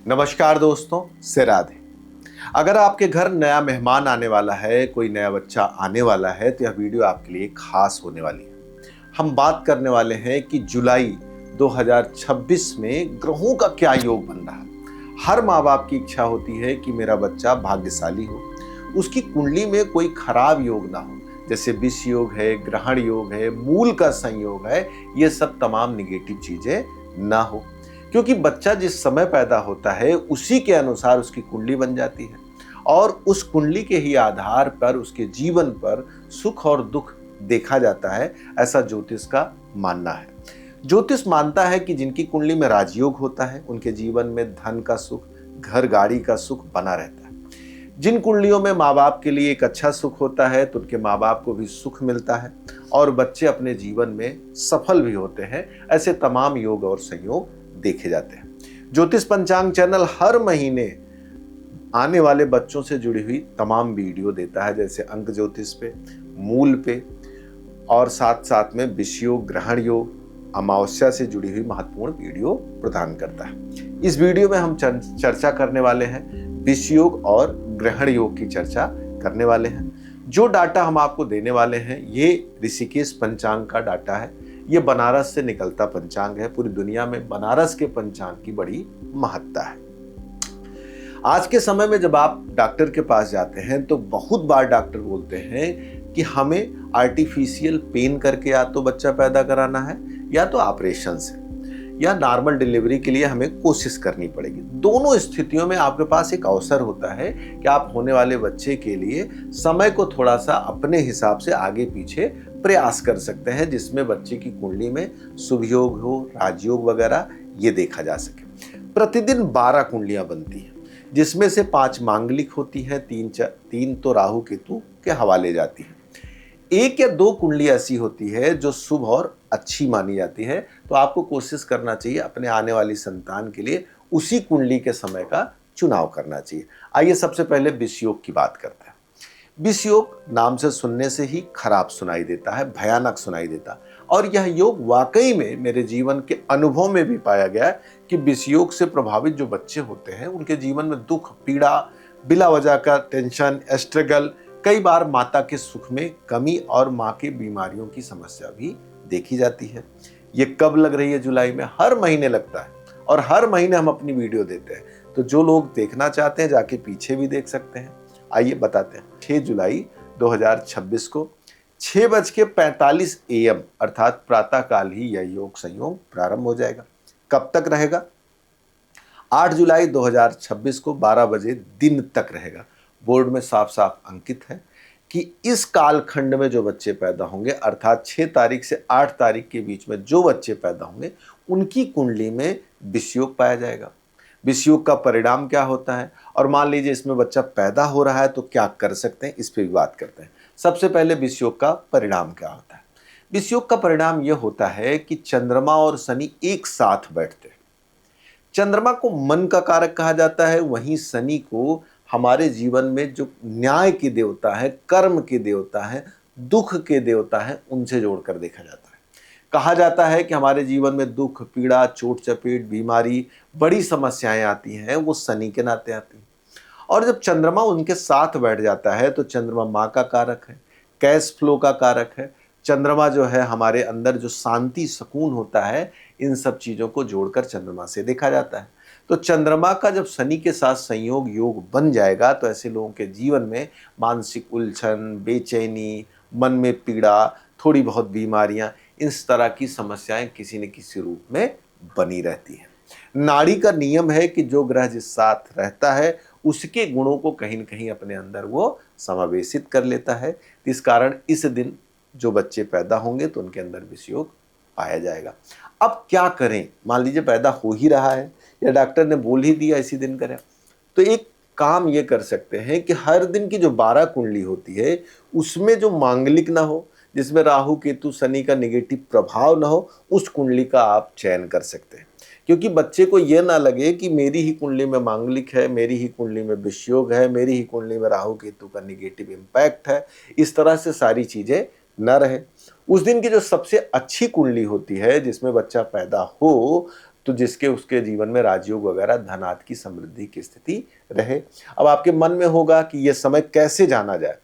नमस्कार दोस्तों, से राधे। अगर आपके घर नया मेहमान आने वाला है, कोई नया बच्चा आने वाला है, तो यह वीडियो आपके लिए खास होने वाली है। हम बात करने वाले हैं कि जुलाई 2026 में ग्रहों का क्या योग बन रहा है। हर माँ बाप की इच्छा होती है कि मेरा बच्चा भाग्यशाली हो, उसकी कुंडली में कोई खराब योग ना हो, जैसे विष योग है, ग्रहण योग है, मूल का संयोग है, ये सब तमाम निगेटिव चीजें ना हो। क्योंकि बच्चा जिस समय पैदा होता है उसी के अनुसार उसकी कुंडली बन जाती है और उस कुंडली के ही आधार पर उसके जीवन पर सुख और दुख देखा जाता है, ऐसा ज्योतिष का मानना है। ज्योतिष मानता है कि जिनकी कुंडली में राजयोग होता है उनके जीवन में धन का सुख, घर गाड़ी का सुख बना रहता है। जिन कुंडलियों में माँ बाप के लिए एक अच्छा सुख होता है तो उनके माँ बाप को भी सुख मिलता है और बच्चे अपने जीवन में सफल भी होते हैं। ऐसे तमाम योग और संयोग देखे जाते हैं। ज्योतिष पंचांग चैनल हर महीने आने वाले बच्चों से जुड़ी हुई तमाम वीडियो देता है, जैसे अंक ज्योतिष पे, मूल पे और साथ साथ में विष योग, ग्रहण योग, अमावस्या से जुड़ी हुई महत्वपूर्ण वीडियो प्रदान करता है। इस वीडियो में हम चर्चा करने वाले हैं विष योग और ग्रहण योग की चर्चा करने वाले हैं। जो डाटा हम आपको देने वाले हैं ये ऋषिकेश पंचांग का डाटा है। ये बनारस से निकलता पंचांग है। पूरी दुनिया में बनारस के पंचांग की बड़ी महत्ता है। आज के समय में जब आप डॉक्टर के पास जाते हैं तो बहुत बार डॉक्टर बोलते हैं कि हमें आर्टिफिशियल पेन करके या तो बच्चा पैदा कराना है या तो ऑपरेशन से या नॉर्मल डिलीवरी के लिए हमें कोशिश करनी पड़ेगी। दोनों स्थितियों में आपके पास एक अवसर होता है कि आप होने वाले बच्चे के लिए समय को थोड़ा सा अपने हिसाब से आगे पीछे प्रयास कर सकते हैं, जिसमें बच्चे की कुंडली में शुभ योग हो, राजयोग वगैरह ये देखा जा सके। प्रतिदिन 12 कुंडलियां बनती हैं, जिसमें से 5 मांगलिक होती हैं, 3 तो राहु केतु के हवाले जाती हैं। 1 या 2 कुंडली ऐसी होती है जो शुभ और अच्छी मानी जाती है, तो आपको कोशिश करना चाहिए अपने आने वाली संतान के लिए उसी कुंडली के समय का चुनाव करना चाहिए। आइए सबसे पहले विष योग की बात करते हैं। विष योग नाम से सुनने से ही खराब सुनाई देता है, भयानक सुनाई देता है, और यह योग वाकई में मेरे जीवन के अनुभव में भी पाया गया कि विष योग से प्रभावित जो बच्चे होते हैं उनके जीवन में दुख, पीड़ा, बिला वजह का टेंशन, स्ट्रगल, कई बार माता के सुख में कमी और माँ की बीमारियों की समस्या भी देखी जाती है। ये कब लग रही है? जुलाई में। हर महीने लगता है और हर महीने हम अपनी वीडियो देते हैं, तो जो लोग देखना चाहते हैं जाके पीछे भी देख सकते हैं। आइए बताते हैं। 6 जुलाई 2026 को 6:45 AM अर्थात प्रातःकाल ही यह योग संयोग प्रारंभ हो जाएगा। कब तक रहेगा? 8 जुलाई 2026 को 12 बजे दिन तक रहेगा। बोर्ड में साफ साफ अंकित है कि इस कालखंड में जो बच्चे पैदा होंगे अर्थात 6 तारीख से 8 तारीख के बीच में जो बच्चे पैदा होंगे उनकी कुंडली में विष योग पाया जाएगा। विष योग का परिणाम क्या होता है, और मान लीजिए इसमें बच्चा पैदा हो रहा है तो क्या कर सकते हैं, इस पर भी बात करते हैं। सबसे पहले विष योग का परिणाम क्या होता है? विष योग का परिणाम यह होता है कि चंद्रमा और शनि एक साथ बैठते हैं। चंद्रमा को मन का कारक कहा जाता है, वहीं शनि को हमारे जीवन में जो न्याय के देवता है, कर्म के देवता है, दुख के देवता है, उनसे जोड़कर देखा जाता है। कहा जाता है कि हमारे जीवन में दुख, पीड़ा, चोट चपेट, बीमारी, बड़ी समस्याएं आती हैं, वो शनि के नाते आती हैं। और जब चंद्रमा उनके साथ बैठ जाता है तो चंद्रमा माँ का कारक है, कैश फ्लो का कारक है। चंद्रमा जो है हमारे अंदर जो शांति, सुकून होता है, इन सब चीज़ों को जोड़कर चंद्रमा से देखा जाता है। तो चंद्रमा का जब शनि के साथ संयोग योग बन जाएगा तो ऐसे लोगों के जीवन में मानसिक उलझन, बेचैनी, मन में पीड़ा, थोड़ी बहुत बीमारियां, इस तरह की समस्याएं किसी न किसी रूप में बनी रहती हैं। नाड़ी का नियम है कि जो ग्रह जिस साथ रहता है उसके गुणों को कहीं न कहीं अपने अंदर वो समावेशित कर लेता है। इस कारण इस दिन जो बच्चे पैदा होंगे तो उनके अंदर विष योग पाया जाएगा। अब क्या करें? मान लीजिए पैदा हो ही रहा है या डॉक्टर ने बोल ही दिया इसी दिन करें, तो एक काम ये कर सकते हैं कि हर दिन की जो 12 कुंडली होती है उसमें जो मांगलिक ना हो, जिसमें राहु केतु शनि का नेगेटिव प्रभाव ना हो, उस कुंडली का आप चयन कर सकते हैं। क्योंकि बच्चे को ये ना लगे कि मेरी ही कुंडली में मांगलिक है, मेरी ही कुंडली में विष योग है, मेरी ही कुंडली में राहु केतु का नेगेटिव इम्पैक्ट है, इस तरह से सारी चीजें न रहे। उस दिन की जो सबसे अच्छी कुंडली होती है जिसमें बच्चा पैदा हो, तो जिसके उसके जीवन में राजयोग वगैरह धनात की समृद्धि की स्थिति रहे। अब आपके मन में होगा कि यह समय कैसे जाना जाए,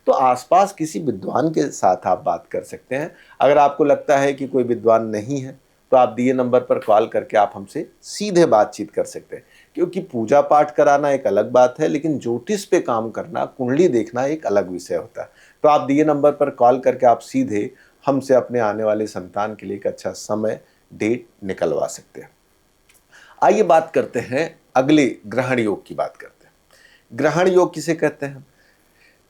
तो आसपास किसी विद्वान के साथ आप बात कर सकते हैं। अगर आपको लगता है कि कोई विद्वान नहीं है तो आप दिए नंबर पर कॉल करके आप हमसे सीधे बातचीत कर सकते हैं, क्योंकि पूजा पाठ कराना एक अलग बात है, लेकिन ज्योतिष पे काम करना, कुंडली देखना एक अलग विषय होता है। तो आप दिए नंबर पर कॉल करके आप सीधे हमसे अपने आने वाले संतान के लिए एक अच्छा समय डेट निकलवा सकते हैं। आइए बात करते हैं अगले ग्रहण योग की बात करते हैं। ग्रहण योग किसे कहते हैं?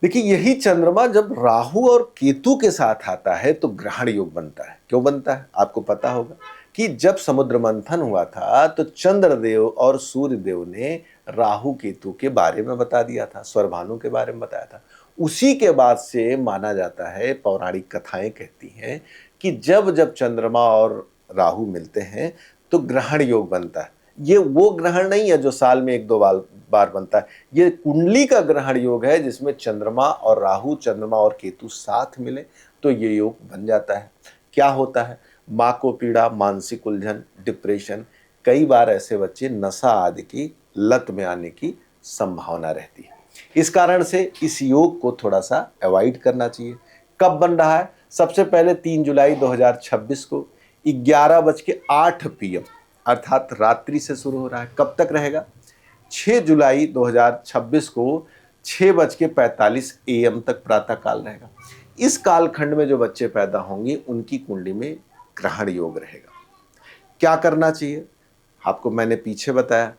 देखिए, यही चंद्रमा जब राहु और केतु के साथ आता है तो ग्रहण योग बनता है। क्यों बनता है? आपको पता होगा कि जब समुद्र मंथन हुआ था तो चंद्रदेव और सूर्यदेव ने राहु केतु के बारे में बता दिया था, स्वरभानु के बारे में बताया था। उसी के बाद से माना जाता है, पौराणिक कथाएं कहती हैं कि जब जब चंद्रमा और राहु मिलते हैं तो ग्रहण योग बनता है। ये वो ग्रहण नहीं है जो साल में 1-2 बार बनता है, ये कुंडली का ग्रहण योग है जिसमें चंद्रमा और राहु, चंद्रमा और केतु साथ मिले तो ये योग बन जाता है। क्या होता है? माँ को पीड़ा, मानसिक उलझन, डिप्रेशन, कई बार ऐसे बच्चे नशा आदि की लत में आने की संभावना रहती है। इस कारण से इस योग को थोड़ा सा अवॉइड करना चाहिए। कब बन रहा है? सबसे पहले 3 जुलाई 2026 को 11:08 PM अर्थात रात्रि से शुरू हो रहा है। कब तक रहेगा? 6 जुलाई 2026 को 6:45 AM तक प्रातः काल रहेगा। इस कालखंड में जो बच्चे पैदा होंगे उनकी कुंडली में ग्रहण योग रहेगा। क्या करना चाहिए? आपको मैंने पीछे बताया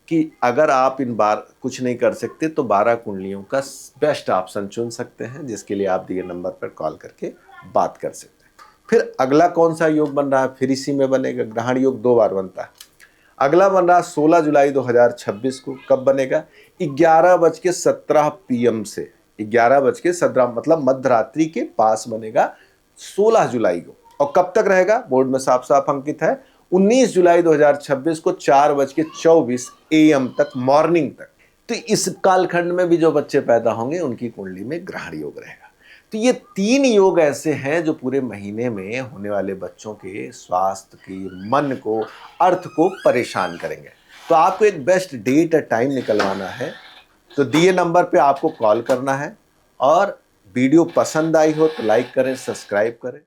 कि अगर आप इन बार कुछ नहीं कर सकते तो 12 कुंडलियों का बेस्ट ऑप्शन चुन सकते हैं, जिसके लिए आप दिए नंबर पर कॉल करके बात कर सकते हैं। फिर अगला कौन सा योग बन रहा है? फिर इसी में बनेगा। ग्रहण योग 2 बार बनता है। अगला बन रहा 16 जुलाई 2026 को। कब बनेगा? 11:17 PM से 11:17 मतलब मध्य रात्रि के पास बनेगा 16 जुलाई को। और कब तक रहेगा? बोर्ड में साफ साफ अंकित है 19 जुलाई 2026 को 4:24 AM तक, मॉर्निंग तक। तो इस कालखंड में भी जो बच्चे पैदा होंगे उनकी कुंडली में ग्रहण योग रहेगा। तो ये 3 योग ऐसे हैं जो पूरे महीने में होने वाले बच्चों के स्वास्थ्य की, मन को, अर्थ को परेशान करेंगे। तो आपको एक बेस्ट डेट और टाइम निकलवाना है तो दिए नंबर पे आपको कॉल करना है। और वीडियो पसंद आई हो तो लाइक करें, सब्सक्राइब करें।